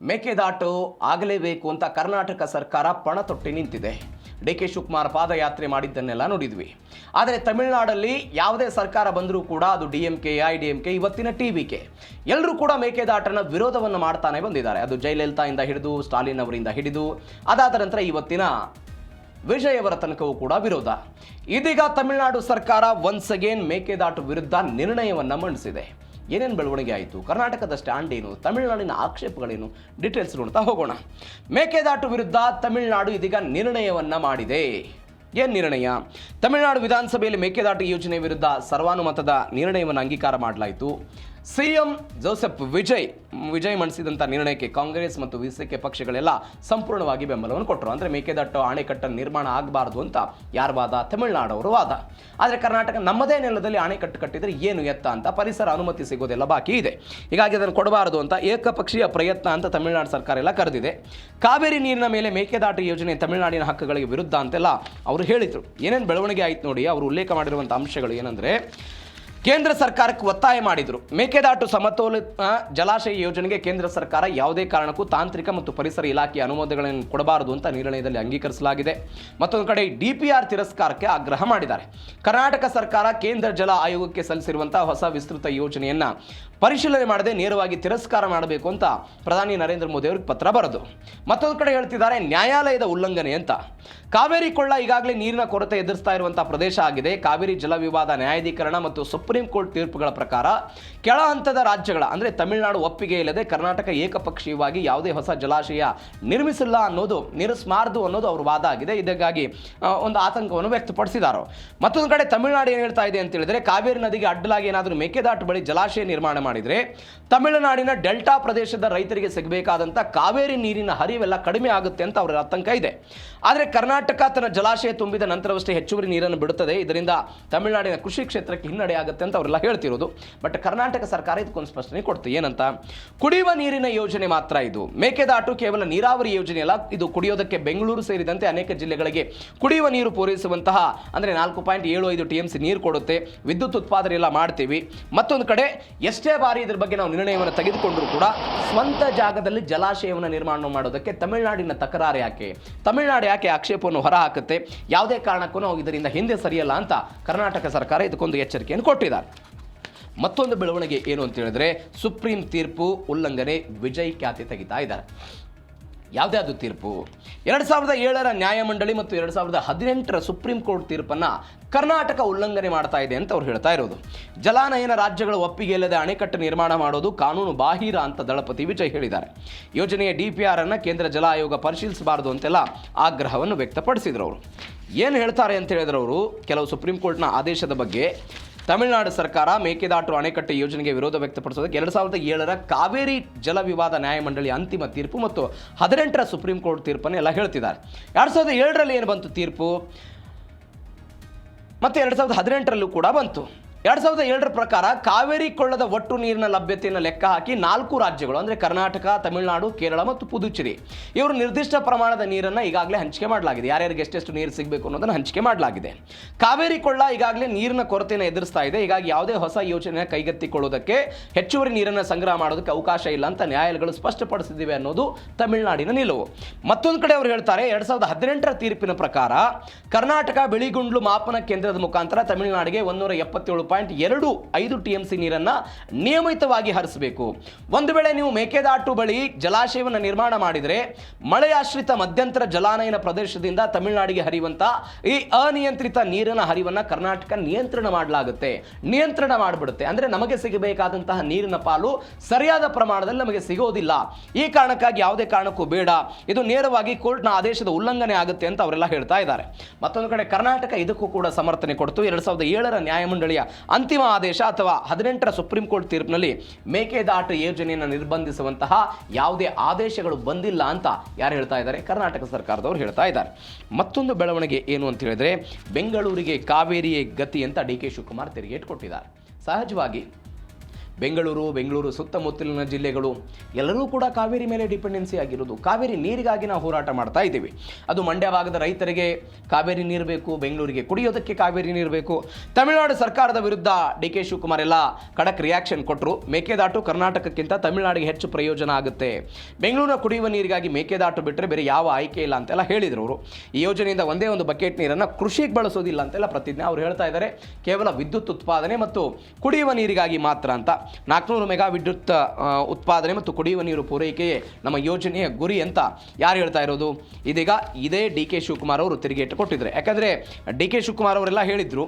ಮೇಕೆದಾಟು ಆಗಲೇಬೇಕು ಅಂತ ಕರ್ನಾಟಕ ಸರ್ಕಾರ ಪಣ ತೊಟ್ಟಿ ನಿಂತಿದೆ. ಡಿ.ಕೆ. ಶಿವಕುಮಾರ್ ಪಾದಯಾತ್ರೆ ಮಾಡಿದ್ದನ್ನೆಲ್ಲ ನೋಡಿದ್ವಿ. ಆದರೆ ತಮಿಳುನಾಡಲ್ಲಿ ಯಾವುದೇ ಸರ್ಕಾರ ಬಂದರೂ ಕೂಡ ಅದು DMK, IDMK, ಇವತ್ತಿನ TVK ಎಲ್ಲರೂ ಕೂಡ ಮೇಕೆದಾಟನ ವಿರೋಧವನ್ನು ಮಾಡ್ತಾನೆ ಬಂದಿದ್ದಾರೆ. ಅದು ಜಯಲಲಿತಾಯಿಂದ ಹಿಡಿದು ಸ್ಟಾಲಿನ್ ಅವರಿಂದ ಹಿಡಿದು ಅದಾದ ನಂತರ ಇವತ್ತಿನ ವಿಜಯ್ ಅವರ ತನಕವೂ ಕೂಡ ವಿರೋಧ. ಇದೀಗ ತಮಿಳುನಾಡು ಸರ್ಕಾರ ಒನ್ಸ್ ಅಗೇನ್ ಮೇಕೆದಾಟು ವಿರುದ್ಧ ನಿರ್ಣಯವನ್ನು ಮಂಡಿಸಿದೆ. ಏನೇನು ಬೆಳವಣಿಗೆ ಆಯಿತು, ಕರ್ನಾಟಕದ ಸ್ಟ್ಯಾಂಡ್ ಏನು, ತಮಿಳುನಾಡಿನ ಆಕ್ಷೇಪಗಳೇನು, ಡೀಟೇಲ್ಸ್ ನೋಡ್ತಾ ಹೋಗೋಣ. ಮೇಕೆದಾಟು ವಿರುದ್ಧ ತಮಿಳುನಾಡು ಇದೀಗ ನಿರ್ಣಯವನ್ನು ಮಾಡಿದೆ. ಏನು ನಿರ್ಣಯ? ತಮಿಳುನಾಡು ವಿಧಾನಸಭೆಯಲ್ಲಿ ಮೇಕೆದಾಟು ಯೋಜನೆ ವಿರುದ್ಧ ಸರ್ವಾನುಮತದ ನಿರ್ಣಯವನ್ನು ಅಂಗೀಕಾರ ಮಾಡಲಾಯಿತು. CM ಜೋಸೆಫ್ ವಿಜಯ್ ಮಂಡಿಸಿದಂಥ ನಿರ್ಣಯಕ್ಕೆ ಕಾಂಗ್ರೆಸ್ ಮತ್ತು VCK ಪಕ್ಷಗಳೆಲ್ಲ ಸಂಪೂರ್ಣವಾಗಿ ಬೆಂಬಲವನ್ನು ಕೊಟ್ಟರು. ಅಂದರೆ ಮೇಕೆದಾಟು ಅಣೆಕಟ್ಟು ನಿರ್ಮಾಣ ಆಗಬಾರ್ದು ಅಂತ ಯಾರ ವಾದ? ತಮಿಳುನಾಡವರು ವಾದ. ಆದರೆ ಕರ್ನಾಟಕ ನಮ್ಮದೇ ನೆಲದಲ್ಲಿ ಅಣೆಕಟ್ಟು ಕಟ್ಟಿದರೆ ಏನು ಎತ್ತ ಅಂತ ಪರಿಸರ ಅನುಮತಿ ಸಿಗೋದೆಲ್ಲ ಬಾಕಿ ಇದೆ. ಹೀಗಾಗಿ ಅದನ್ನು ಕೊಡಬಾರದು ಅಂತ ಏಕಪಕ್ಷೀಯ ಪ್ರಯತ್ನ ಅಂತ ತಮಿಳುನಾಡು ಸರ್ಕಾರ ಎಲ್ಲ ಕರೆದಿದೆ. ಕಾವೇರಿ ನೀರಿನ ಮೇಲೆ ಮೇಕೆದಾಟು ಯೋಜನೆ ತಮಿಳುನಾಡಿನ ಹಕ್ಕುಗಳಿಗೆ ವಿರುದ್ಧ ಅಂತೆಲ್ಲ ಅವರು ಹೇಳಿದರು. ಏನೇನು ಬೆಳವಣಿಗೆ ಆಯ್ತು ನೋಡಿ. ಅವರು ಉಲ್ಲೇಖ ಮಾಡಿರುವಂಥ ಅಂಶಗಳು ಏನಂದರೆ, ಕೇಂದ್ರ ಸರ್ಕಾರಕ್ಕೆ ಒತ್ತಾಯ ಮಾಡಿದರು. ಮೇಕೆದಾಟು ಸಮತೋಲಿತ ಜಲಾಶಯ ಯೋಜನೆಗೆ ಕೇಂದ್ರ ಸರ್ಕಾರ ಯಾವುದೇ ಕಾರಣಕ್ಕೂ ತಾಂತ್ರಿಕ ಮತ್ತು ಪರಿಸರ ಇಲಾಖೆಯ ಅನುಮೋದನೆಗಳನ್ನು ಕೊಡಬಾರದು ಅಂತ ನಿರ್ಣಯದಲ್ಲಿ ಅಂಗೀಕರಿಸಲಾಗಿದೆ. ಮತ್ತೊಂದು ಕಡೆ DPR ತಿರಸ್ಕಾರಕ್ಕೆ ಆಗ್ರಹ ಮಾಡಿದ್ದಾರೆ. ಕರ್ನಾಟಕ ಸರ್ಕಾರ ಕೇಂದ್ರ ಜಲ ಆಯೋಗಕ್ಕೆ ಸಲ್ಲಿಸಿರುವಂತಹ ಹೊಸ ವಿಸ್ತೃತ ಯೋಜನೆಯನ್ನು ಪರಿಶೀಲನೆ ಮಾಡದೆ ನೇರವಾಗಿ ತಿರಸ್ಕಾರ ಮಾಡಬೇಕು ಅಂತ ಪ್ರಧಾನಿ ನರೇಂದ್ರ ಮೋದಿ ಅವರಿಗೆ ಪತ್ರ ಬರೆದು. ಮತ್ತೊಂದು ಕಡೆ ಹೇಳ್ತಿದ್ದಾರೆ ನ್ಯಾಯಾಲಯದ ಉಲ್ಲಂಘನೆ ಅಂತ. ಕಾವೇರಿ ಕೊಳ್ಳ ಈಗಾಗಲೇ ನೀರಿನ ಕೊರತೆ ಎದುರಿಸ್ತಾ ಇರುವಂತಹ ಪ್ರದೇಶ ಆಗಿದೆ. ಕಾವೇರಿ ಜಲ ವಿವಾದ ನ್ಯಾಯಾಧೀಕರಣ ಮತ್ತು ಸುಪ್ರೀಂ ಕೋರ್ಟ್ ತೀರ್ಪುಗಳ ಪ್ರಕಾರ ಕೆಳ ಹಂತದ ರಾಜ್ಯಗಳ ಅಂದರೆ ತಮಿಳುನಾಡು ಒಪ್ಪಿಗೆ ಇಲ್ಲದೆ ಕರ್ನಾಟಕ ಏಕಪಕ್ಷೀಯವಾಗಿ ಯಾವುದೇ ಹೊಸ ಜಲಾಶಯ ನಿರ್ಮಿಸಿಲ್ಲ ಅನ್ನೋದು ನಿರಸ್ಮಾರ್ದು ಅನ್ನೋದು ಅವ್ರ ವಾದ ಆಗಿದೆ. ಇದಕ್ಕಾಗಿ ಒಂದು ಆತಂಕವನ್ನು ವ್ಯಕ್ತಪಡಿಸಿದ್ದಾರೆ. ಮತ್ತೊಂದು ಕಡೆ ತಮಿಳುನಾಡು ಏನು ಹೇಳ್ತಾ ಇದೆ ಅಂತ ಹೇಳಿದ್ರೆ, ಕಾವೇರಿ ನದಿಗೆ ಅಡ್ಡಲಾಗಿ ಏನಾದರೂ ಮೇಕೆದಾಟು ಬಳಿ ಜಲಾಶಯ ನಿರ್ಮಾಣ ಮಾಡಿದರೆ ತಮಿಳುನಾಡಿನ ಡೆಲ್ಟಾ ಪ್ರದೇಶದ ರೈತರಿಗೆ ಸಿಗಬೇಕಾದಂಥ ಕಾವೇರಿ ನೀರಿನ ಹರಿವೆಲ್ಲ ಕಡಿಮೆ ಆಗುತ್ತೆ ಅಂತ ಅವರ ಆತಂಕ ಇದೆ. ಆದರೆ ಕರ್ನಾಟಕ ತನ್ನ ಜಲಾಶಯ ತುಂಬಿದ ನಂತರವಷ್ಟೇ ಹೆಚ್ಚುವರಿ ನೀರನ್ನು ಬಿಡುತ್ತದೆ. ಇದರಿಂದ ತಮಿಳುನಾಡಿನ ಕೃಷಿ ಕ್ಷೇತ್ರಕ್ಕೆ ಹಿನ್ನಡೆ ಆಗುತ್ತೆ ಅಂತ ಅವರೆಲ್ಲ ಹೇಳ್ತಿರೋದು. ಬಟ್ ಕರ್ನಾಟಕ ಸರ್ಕಾರ ಇದಕ್ಕೊಂದು ಸ್ಪಷ್ಟನೆ ಕೊಡ್ತು. ಏನಂತ? ಕುಡಿಯುವ ನೀರಿನ ಯೋಜನೆ ಮಾತ್ರ ಇದು. ಮೇಕೆದಾಟು ಕೇವಲ ನೀರಾವರಿ ಯೋಜನೆ ಅಲ್ಲ, ಇದು ಕುಡಿಯೋದಕ್ಕೆ ಬೆಂಗಳೂರು ಸೇರಿದಂತೆ ಅನೇಕ ಜಿಲ್ಲೆಗಳಿಗೆ ಕುಡಿಯುವ ನೀರು ಪೂರೈಸುವಂತಹ ಅಂದರೆ 4.75 TMC ನೀರು ಕೊಡುತ್ತೆ. ವಿದ್ಯುತ್ ಉತ್ಪಾದನೆ ಎಲ್ಲ ಮಾಡ್ತೀವಿ. ಮತ್ತೊಂದು ಕಡೆ ಎಷ್ಟೇ ಬಾರಿ ಇದ್ರ ಬಗ್ಗೆ ನಾವು ನಿರ್ಣಯವನ್ನು ತೆಗೆದುಕೊಂಡರೂ ಕೂಡ ಸ್ವಂತ ಜಾಗದಲ್ಲಿ ಜಲಾಶಯವನ್ನು ನಿರ್ಮಾಣ ಮಾಡೋದಕ್ಕೆ ತಮಿಳುನಾಡಿನ ತಕರಾರು ಯಾಕೆ? ತಮಿಳುನಾಡು ಯಾಕೆ ಆಕ್ಷೇಪವನ್ನು ಹೊರ ಹಾಕುತ್ತೆ? ಯಾವುದೇ ಕಾರಣಕ್ಕೂ ನಾವು ಇದರಿಂದ ಹಿಂದೆ ಸರಿಯಲ್ಲ ಅಂತ ಕರ್ನಾಟಕ ಸರ್ಕಾರ ಇದಕ್ಕೊಂದು ಎಚ್ಚರಿಕೆಯನ್ನು ಕೊಟ್ಟಿದ್ದಾರೆ. ಮತ್ತೊಂದು ಬೆಳವಣಿಗೆ ಏನು ಅಂತ ಹೇಳಿದ್ರೆ, ಸುಪ್ರೀಂ ತೀರ್ಪು ಉಲ್ಲಂಘನೆ ವಿಜಯ್ ಖ್ಯಾತಿ ತೆಗಿತಾ ಇದ್ದಾರೆ. ಯಾವುದ್ಯಾವುದು ತೀರ್ಪು? 2007ರ ನ್ಯಾಯಮಂಡಳಿ ಮತ್ತು 2018ರ ಸುಪ್ರೀಂ ಕೋರ್ಟ್ ತೀರ್ಪನ್ನು ಕರ್ನಾಟಕ ಉಲ್ಲಂಘನೆ ಮಾಡ್ತಾ ಇದೆ ಅಂತ ಅವ್ರು ಹೇಳ್ತಾ ಇರೋದು. ಜಲಾನಯನ ರಾಜ್ಯಗಳ ಒಪ್ಪಿಗೆ ಇಲ್ಲದೆ ಅಣೆಕಟ್ಟು ನಿರ್ಮಾಣ ಮಾಡೋದು ಕಾನೂನು ಬಾಹಿರ ಅಂತ ದಳಪತಿ ವಿಜಯ್ ಹೇಳಿದ್ದಾರೆ. ಯೋಜನೆಯ DPR ಅನ್ನು ಕೇಂದ್ರ ಜಲ ಆಯೋಗ ಪರಿಶೀಲಿಸಬಾರದು ಅಂತೆಲ್ಲ ಆಗ್ರಹವನ್ನು ವ್ಯಕ್ತಪಡಿಸಿದ್ರು. ಅವರು ಏನು ಹೇಳ್ತಾರೆ ಅಂತ ಹೇಳಿದ್ರು, ಅವರು ಕೆಲವು ಸುಪ್ರೀಂ ಕೋರ್ಟ್ನ ಆದೇಶದ ಬಗ್ಗೆ ತಮಿಳುನಾಡು ಸರ್ಕಾರ ಮೇಕೆದಾಟು ಅಣೆಕಟ್ಟು ಯೋಜನೆಗೆ ವಿರೋಧ ವ್ಯಕ್ತಪಡಿಸೋದಕ್ಕೆ 2007ರ ಕಾವೇರಿ ಜಲ ವಿವಾದ ನ್ಯಾಯಮಂಡಳಿ ಅಂತಿಮ ತೀರ್ಪು ಮತ್ತು 18ರ ಸುಪ್ರೀಂ ಕೋರ್ಟ್ ತೀರ್ಪನ್ನು ಎಲ್ಲ ಹೇಳ್ತಿದ್ದಾರೆ. 2007ರಲ್ಲಿ ಏನು ಬಂತು ತೀರ್ಪು, ಮತ್ತು 2018ರಲ್ಲೂ ಕೂಡ ಬಂತು. 2007ರ ಪ್ರಕಾರ ಕಾವೇರಿ ಕೊಳ್ಳದ ಒಟ್ಟು ನೀರಿನ ಲಭ್ಯತೆಯನ್ನು ಲೆಕ್ಕ ಹಾಕಿ 4 ರಾಜ್ಯಗಳು ಅಂದರೆ ಕರ್ನಾಟಕ, ತಮಿಳುನಾಡು, ಕೇರಳ ಮತ್ತು ಪುದುಚೇರಿ ಇವರು ನಿರ್ದಿಷ್ಟ ಪ್ರಮಾಣದ ನೀರನ್ನು ಈಗಾಗಲೇ ಹಂಚಿಕೆ ಮಾಡಲಾಗಿದೆ. ಯಾರ್ಯಾರಿಗೆ ಎಷ್ಟೆಷ್ಟು ನೀರು ಸಿಗಬೇಕು ಅನ್ನೋದನ್ನು ಹಂಚಿಕೆ ಮಾಡಲಾಗಿದೆ. ಕಾವೇರಿ ಕೊಳ್ಳ ಈಗಾಗಲೇ ನೀರಿನ ಕೊರತೆಯನ್ನು ಎದುರಿಸ್ತಾ ಇದೆ. ಹೀಗಾಗಿ ಯಾವುದೇ ಹೊಸ ಯೋಜನೆ ಕೈಗೆತ್ತಿಕೊಳ್ಳೋದಕ್ಕೆ ಹೆಚ್ಚುವರಿ ನೀರನ್ನು ಸಂಗ್ರಹ ಮಾಡೋದಕ್ಕೆ ಅವಕಾಶ ಇಲ್ಲ ಅಂತ ನ್ಯಾಯಾಲಯಗಳು ಸ್ಪಷ್ಟಪಡಿಸಿವೆ ಅನ್ನೋದು ತಮಿಳುನಾಡಿನ ನಿಲುವು. ಮತ್ತೊಂದು ಕಡೆ ಅವರು ಹೇಳ್ತಾರೆ, 2018ರ ತೀರ್ಪಿನ ಪ್ರಕಾರ ಕರ್ನಾಟಕ ಬಿಳಿಗುಂಡ್ಲು ಮಾಪನ ಕೇಂದ್ರದ ಮುಖಾಂತರ ತಮಿಳುನಾಡಿಗೆ 177.25 TMC ನೀರನ್ನು ನಿಯಮಿತವಾಗಿ ಹರಿಸಬೇಕು. ಒಂದು ವೇಳೆ ನೀವು ಮೇಕೆದಾಟು ಬಳಿ ಜಲಾಶಯವನ್ನು ನಿರ್ಮಾಣ ಮಾಡಿದರೆ ಮಳೆಯಾಶ್ರಿತ ಮಧ್ಯಂತರ ಜಲಾನಯನ ಪ್ರದೇಶದಿಂದ ತಮಿಳುನಾಡಿಗೆ ಹರಿಯುವಂಥ ಈ ಅನಿಯಂತ್ರಿತ ನೀರಿನ ಹರಿವನ್ನು ಕರ್ನಾಟಕ ನಿಯಂತ್ರಣ ಮಾಡಿಬಿಡುತ್ತೆ. ಅಂದರೆ ನಮಗೆ ಸಿಗಬೇಕಾದಂತಹ ನೀರಿನ ಪಾಲು ಸರಿಯಾದ ಪ್ರಮಾಣದಲ್ಲಿ ನಮಗೆ ಸಿಗೋದಿಲ್ಲ. ಈ ಕಾರಣಕ್ಕಾಗಿ ಯಾವುದೇ ಕಾರಣಕ್ಕೂ ಬೇಡ, ಇದು ನೇರವಾಗಿ ಕೋರ್ಟ್ನ ಆದೇಶದ ಉಲ್ಲಂಘನೆ ಆಗುತ್ತೆ ಅಂತ ಅವರೆಲ್ಲ ಹೇಳ್ತಾ ಇದ್ದಾರೆ. ಮತ್ತೊಂದು ಕಡೆ ಕರ್ನಾಟಕ ಇದಕ್ಕೂ ಕೂಡ ಸಮರ್ಥನೆ ಕೊಡ್ತು. 2007ರ ನ್ಯಾಯಮಂಡಳಿಯ ಅಂತಿಮ ಆದೇಶ ಅಥವಾ 18ರ ಸುಪ್ರೀಂ ಕೋರ್ಟ್ ತೀರ್ಪಿನಲ್ಲಿ ಮೇಕೆದಾಟು ಯೋಜನೆಯನ್ನು ನಿರ್ಬಂಧಿಸುವಂತಹ ಯಾವುದೇ ಆದೇಶಗಳು ಬಂದಿಲ್ಲ ಅಂತ ಯಾರು ಹೇಳ್ತಾ ಇದ್ದಾರೆ? ಕರ್ನಾಟಕ ಸರ್ಕಾರದವರು ಹೇಳ್ತಾ ಇದ್ದಾರೆ. ಮತ್ತೊಂದು ಬೆಳವಣಿಗೆ ಏನು ಅಂತ ಹೇಳಿದ್ರೆ, ಬೆಂಗಳೂರಿಗೆ ಕಾವೇರಿಯೇ ಗತಿ ಅಂತ ಡಿ.ಕೆ. ಶಿವಕುಮಾರ್ ತಿರುಗೇಟು ಕೊಟ್ಟಿದ್ದಾರೆ. ಸಹಜವಾಗಿ ಬೆಂಗಳೂರು ಸುತ್ತಮುತ್ತಲಿನ ಜಿಲ್ಲೆಗಳು ಎಲ್ಲರೂ ಕೂಡ ಕಾವೇರಿ ಮೇಲೆ ಡಿಪೆಂಡೆನ್ಸಿ ಆಗಿರೋದು. ಕಾವೇರಿ ನೀರಿಗಾಗಿ ನಾವು ಹೋರಾಟ ಮಾಡ್ತಾ ಇದ್ದೀವಿ. ಅದು ಮಂಡ್ಯ ಭಾಗದ ರೈತರಿಗೆ ಕಾವೇರಿ ನೀರು ಬೇಕು, ಬೆಂಗಳೂರಿಗೆ ಕುಡಿಯೋದಕ್ಕೆ ಕಾವೇರಿ ನೀರು ಬೇಕು. ತಮಿಳುನಾಡು ಸರ್ಕಾರದ ವಿರುದ್ಧ ಡಿ ಕೆ ಶಿವಕುಮಾರ್ ಎಲ್ಲ ಖಡಕ್ ರಿಯಾಕ್ಷನ್ ಕೊಟ್ಟರು. ಮೇಕೆದಾಟು ಕರ್ನಾಟಕಕ್ಕಿಂತ ತಮಿಳುನಾಡಿಗೆ ಹೆಚ್ಚು ಪ್ರಯೋಜನ ಆಗುತ್ತೆ, ಬೆಂಗಳೂರಿನ ಕುಡಿಯುವ ನೀರಿಗಾಗಿ ಮೇಕೆದಾಟು ಬಿಟ್ಟರೆ ಬೇರೆ ಯಾವ ಆಯ್ಕೆ ಇಲ್ಲ ಅಂತೆಲ್ಲ ಹೇಳಿದರು ಅವರು. ಈ ಯೋಜನೆಯಿಂದ ಒಂದೇ ಒಂದು ಬಕೆಟ್ ನೀರನ್ನು ಕೃಷಿಗೆ ಬಳಸೋದಿಲ್ಲ ಅಂತೆಲ್ಲ ಪ್ರತಿಜ್ಞೆ ಅವರು ಹೇಳ್ತಾ ಇದ್ದಾರೆ. ಕೇವಲ ವಿದ್ಯುತ್ ಉತ್ಪಾದನೆ ಮತ್ತು ಕುಡಿಯುವ ನೀರಿಗಾಗಿ ಮಾತ್ರ ಅಂತ. 400 ಮೆಗಾ ವಿದ್ಯುತ್ ಉತ್ಪಾದನೆ ಮತ್ತು ಕುಡಿಯುವ ನೀರು ಪೂರೈಕೆಯೇ ನಮ್ಮ ಯೋಜನೆಯ ಗುರಿ ಅಂತ ಯಾರು ಹೇಳ್ತಾ ಇರೋದು? ಇದೀಗ ಇದೇ ಡಿ ಕೆ ಶಿವಕುಮಾರ್ ಅವರು ತಿರುಗೇಟು ಕೊಟ್ಟಿದ್ದಾರೆ. ಯಾಕಂದರೆ ಡಿ ಕೆ ಶಿವಕುಮಾರ್ ಅವರೆಲ್ಲ ಹೇಳಿದ್ರು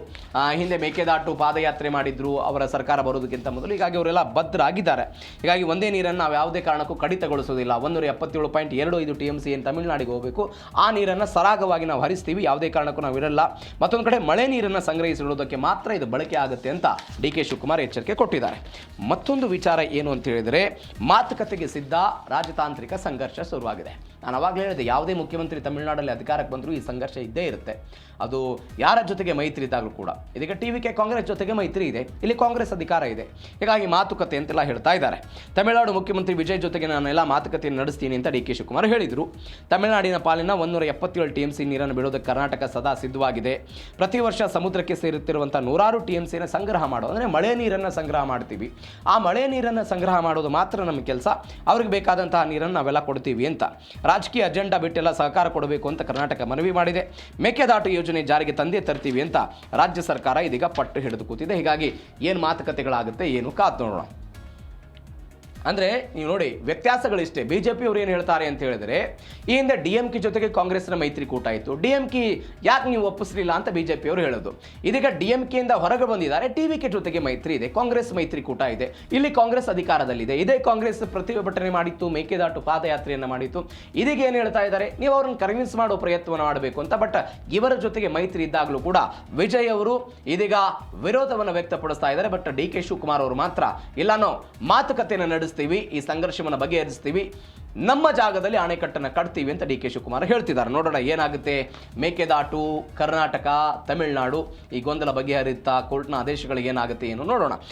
ಹಿಂದೆ ಮೇಕೆದಾಟು ಪಾದಯಾತ್ರೆ ಮಾಡಿದ್ರು ಅವರ ಸರ್ಕಾರ ಬರೋದಕ್ಕಿಂತ ಮೊದಲು. ಹೀಗಾಗಿ ಅವರೆಲ್ಲ ಬದ್ಧರಾಗಿದ್ದಾರೆ. ಹೀಗಾಗಿ ಒಂದೇ ನೀರನ್ನು ನಾವು ಯಾವುದೇ ಕಾರಣಕ್ಕೂ ಕಡಿತಗೊಳಿಸೋದಿಲ್ಲ. 177.25 TMC ಏನು ತಮಿಳುನಾಡಿಗೆ ಹೋಗಬೇಕು, ಆ ನೀರನ್ನು ಸರಾಗವಾಗಿ ನಾವು ಹರಿಸ್ತೀವಿ, ಯಾವುದೇ ಕಾರಣಕ್ಕೂ ನಾವು ಇರಲ್ಲ. ಮತ್ತೊಂದು ಕಡೆ ಮಳೆ ನೀರನ್ನು ಸಂಗ್ರಹಿಸಿಡುವುದಕ್ಕೆ ಮಾತ್ರ ಇದು ಬಳಕೆ ಆಗುತ್ತೆ ಅಂತ ಡಿ ಕೆ ಶಿವಕುಮಾರ್ ಎಚ್ಚರಿಕೆ ಕೊಟ್ಟಿದ್ದಾರೆ. ಮತ್ತೊಂದು ವಿಚಾರ ಏನು ಅಂತ ಹೇಳಿದರೆ, ಮಾತುಕತೆಗೆ ಸಿದ್ಧ, ರಾಜತಾಂತ್ರಿಕ ಸಂಘರ್ಷ ಶುರುವಾಗಿದೆ. ನಾನು ಅವಾಗಲೇ ಹೇಳಿದೆ, ಯಾವುದೇ ಮುಖ್ಯಮಂತ್ರಿ ತಮಿಳುನಾಡಲ್ಲಿ ಅಧಿಕಾರಕ್ಕೆ ಬಂದರೂ ಈ ಸಂಘರ್ಷ ಇದ್ದೇ ಇರುತ್ತೆ. ಅದು ಯಾರ ಜೊತೆಗೆ ಮೈತ್ರಿ ಇದ್ದಾಗಲೂ ಕೂಡ. ಇದೀಗ ಟಿವಿಕೆ ಕಾಂಗ್ರೆಸ್ ಜೊತೆಗೆ ಮೈತ್ರಿ ಇದೆ, ಇಲ್ಲಿ ಕಾಂಗ್ರೆಸ್ ಅಧಿಕಾರ ಇದೆ. ಹೀಗಾಗಿ ಮಾತುಕತೆ ಅಂತೆಲ್ಲ ಹೇಳ್ತಾ ಇದ್ದಾರೆ. ತಮಿಳುನಾಡು ಮುಖ್ಯಮಂತ್ರಿ ವಿಜಯ್ ಜೊತೆಗೆ ನಾನೆಲ್ಲ ಮಾತುಕತೆಯನ್ನು ನಡೆಸ್ತೀನಿ ಅಂತ ಡಿ ಕೆ ಶಿವಕುಮಾರ್ ಹೇಳಿದರು. ತಮಿಳುನಾಡಿನ ಪಾಲಿನ 177 TMC ನೀರನ್ನು ಬಿಡೋದಕ್ಕೆ ಕರ್ನಾಟಕ ಸದಾ ಸಿದ್ಧವಾಗಿದೆ. ಪ್ರತಿ ವರ್ಷ ಸಮುದ್ರಕ್ಕೆ ಸೇರುತ್ತಿರುವಂಥ 100 TMCನ ಸಂಗ್ರಹ ಮಾಡೋದು, ಅಂದರೆ ಮಳೆ ನೀರನ್ನು ಸಂಗ್ರಹ ಮಾಡ್ತೀವಿ. ಆ ಮಳೆ ನೀರನ್ನು ಸಂಗ್ರಹ ಮಾಡೋದು ಮಾತ್ರ ನಮ್ಮ ಕೆಲಸ. ಅವ್ರಿಗೆ ಬೇಕಾದಂತಹ ನೀರನ್ನು ನಾವೆಲ್ಲ ಕೊಡ್ತೀವಿ ಅಂತ. ರಾಜಕೀಯ ಅಜೆಂಡಾ ಬಿಟ್ಟೆಲ್ಲ ಸಹಕಾರ ಕೊಡಬೇಕು ಅಂತ ಕರ್ನಾಟಕ ಮನವಿ ಮಾಡಿದೆ. ಮೇಕೆದಾಟು ಯೋಜನೆ ಜಾರಿಗೆ ತಂದೇ ತರ್ತೀವಿ ಅಂತ ರಾಜ್ಯ ಸರ್ಕಾರ ಇದೀಗ ಪಟ್ಟು ಹಿಡಿದು ಕೂತಿದೆ. ಹೀಗಾಗಿ ಏನು ಮಾತುಕತೆಗಳಾಗುತ್ತೆ, ಏನು ಕಾದು ನೋಡೋಣ. ಅಂದರೆ ನೀವು ನೋಡಿ, ವ್ಯತ್ಯಾಸಗಳಿಷ್ಟೇ. BJP ಅವರು ಏನು ಹೇಳ್ತಾರೆ ಅಂತ ಹೇಳಿದರೆ, ಈ ಹಿಂದೆ DMK ಜೊತೆಗೆ ಕಾಂಗ್ರೆಸ್ನ ಮೈತ್ರಿಕೂಟ ಇತ್ತು, DMK ಯಾಕೆ ನೀವು ಒಪ್ಪಿಸಲಿಲ್ಲ ಅಂತ BJP ಅವರು ಹೇಳೋದು. ಇದೀಗ DMKಯಿಂದ ಹೊರಗೆ ಬಂದಿದ್ದಾರೆ, TVK ಜೊತೆಗೆ ಮೈತ್ರಿ ಇದೆ, ಕಾಂಗ್ರೆಸ್ ಮೈತ್ರಿಕೂಟ ಇದೆ, ಇಲ್ಲಿ ಕಾಂಗ್ರೆಸ್ ಅಧಿಕಾರದಲ್ಲಿದೆ. ಇದೇ ಕಾಂಗ್ರೆಸ್ ಪ್ರತಿಭಟನೆ ಮಾಡಿತ್ತು, ಮೇಕೆದಾಟು ಪಾದಯಾತ್ರೆಯನ್ನು ಮಾಡಿತ್ತು. ಇದೀಗ ಏನು ಹೇಳ್ತಾ ಇದ್ದಾರೆ, ನೀವು ಅವ್ರನ್ನ ಕನ್ವಿನ್ಸ್ ಮಾಡೋ ಪ್ರಯತ್ನವನ್ನು ಮಾಡಬೇಕು ಅಂತ. ಬಟ್ ಇವರ ಜೊತೆಗೆ ಮೈತ್ರಿ ಇದ್ದಾಗಲೂ ಕೂಡ ವಿಜಯ್ ಅವರು ಇದೀಗ ವಿರೋಧವನ್ನು ವ್ಯಕ್ತಪಡಿಸ್ತಾ ಇದ್ದಾರೆ. ಬಟ್ ಡಿ ಕೆ ಶಿವಕುಮಾರ್ ಅವರು ಮಾತ್ರ ಇಲ್ಲ, ನಾವು ಮಾತುಕತೆಯನ್ನು ನಡೆಸ್ತೀವಿ, ಈ ಸಂಘರ್ಷವನ್ನು ಬಗೆಹರಿಸ್ತೀವಿ, ನಮ್ಮ ಜಾಗದಲ್ಲಿ ಅಣೆಕಟ್ಟನ್ನು ಕಟ್ತೀವಿ ಅಂತ ಡಿ ಕೆ ಶಿವಕುಮಾರ್ ಹೇಳ್ತಿದ್ದಾರೆ. ನೋಡೋಣ ಏನಾಗುತ್ತೆ. ಮೇಕೆದಾಟು ಕರ್ನಾಟಕ ತಮಿಳುನಾಡು ಈ ಗೊಂದಲ ಬಗೆಹರಿಯುತ್ತಾ, ಕೋರ್ಟ್ನ ಆದೇಶಗಳಿಗೆ ಏನಾಗುತ್ತೆ ಏನು ನೋಡೋಣ.